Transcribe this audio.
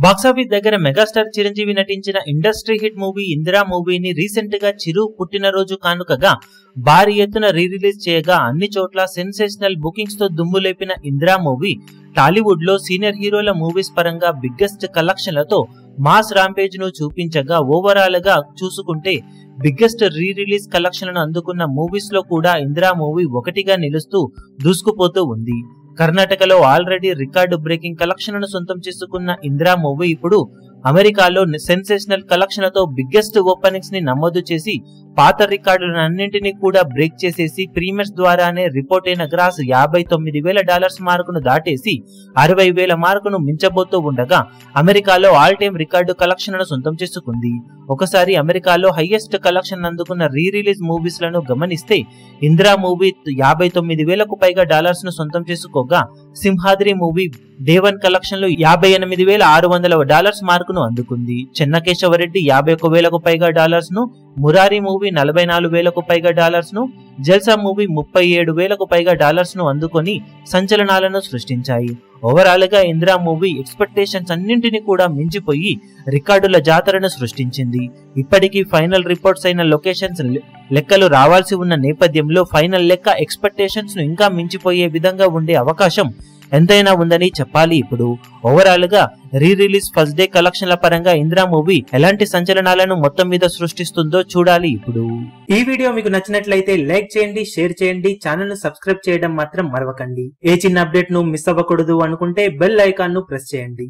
Box office దగ్గర megastar Chiranjeevi నటించిన industry hit movie Indira మూవీని రీసెంట్ గా చిరు పుట్టినరోజు కానుకగా భారీ ఎత్తున రిలీజ్ చేయగా అన్ని చోట్ల సెన్సేషనల్ బుకింగ్స్ తో దుమ్ము లేపిన ఇందిరా మూవీ టాలీవుడ్ లో సీనియర్ హీరోల మూవీస్ పరంగా బిగ్గెస్ట్ కలెక్షన్లతో మాస్ రాంపేజ్ ను చూపించగా ఓవరాల్ గా చూసుకుంటే బిగ్గెస్ట్ రిలీజ్ కలెక్షన్లను అందుకున్న మూవీస్ లో కూడా ఇందిరా మూవీ ఒకటిగా నిలుస్తూ దూసుకుపోతూ ఉంది. కర్ణాటకలో ఆల్రెడీ రికార్డు బ్రేకింగ్ కలెక్షన్లను సొంతం చేసుకున్న ఇందిరా మూవీ ఇప్పుడు అమెరికాలో సెన్సేషనల్ కలెక్షన్లతో బిగ్గెస్ట్ ఓపెనింగ్స్ ని నమోదు చేసి పాత రికార్డులన్నింటినీ కూడా బ్రేక్ చేసేసి ప్రీమియర్స్ ద్వారానే రిపోర్ట్ అయిన గ్రాస్ $59,000 మార్కును దాటేసి 60,000 మార్కును మించబోతూ ఉండగా అమెరికాలో ఆల్ టైమ్ రికార్డు కలెక్షన్లను సొంతం చేసుకుంది. ఒకసారి అమెరికాలో హైయెస్ట్ కలెక్షన్ అందుకున్న రిలీజ్ మూవీస్ లను గమనిస్తే ఇందిరా మూవీ $59,000కు పైగా ను సొంతం చేసుకోగా సింహాద్రి మూవీ డే 1 కలెక్షన్ లో $58,600 మార్కును అందుకుంది. చెన్నకేశవరెడ్డి $51,000కు పైగా ను, మురారి మూవీ $44,000కు పైగా ను, జల్సా మూవీ $37,000కు పైగా ను అందుకొని సంచలనాలను సృష్టించాయి. ఓవరాల్ గా ఇందిరా మూవీ ఎక్స్పెక్టేషన్స్ అన్నింటినీ కూడా మించిపోయి రికార్డుల జాతరను సృష్టించింది. ఇప్పటికీ ఫైనల్ రిపోర్ట్స్ అయిన లొకేషన్స్ లెక్కలు రావాల్సి ఉన్న నేపథ్యంలో ఫైనల్ లెక్క ఎక్స్పెక్టేషన్స్ ను ఇంకా మించిపోయే విధంగా ఉండే అవకాశం ఎంతైనా ఉందని చెప్పాలి. ఇప్పుడు ఓవరాల్ గా రిలీజ్ ఫస్ట్ డే కలెక్షన్ల పరంగా ఇందిరా మూవీ ఎలాంటి సంచలనాలను మొత్తం మీద సృష్టిస్తుందో చూడాలి. ఇప్పుడు ఈ వీడియో మీకు నచ్చినట్లయితే లైక్ చేయండి, షేర్ చేయండి, ఛానల్ ను సబ్స్క్రైబ్ చేయడం మాత్రం మరవకండి. ఏ చిన్న అప్డేట్ ను మిస్ అవ్వకూడదు అనుకుంటే బెల్ ఐకాన్ ను ప్రెస్ చేయండి.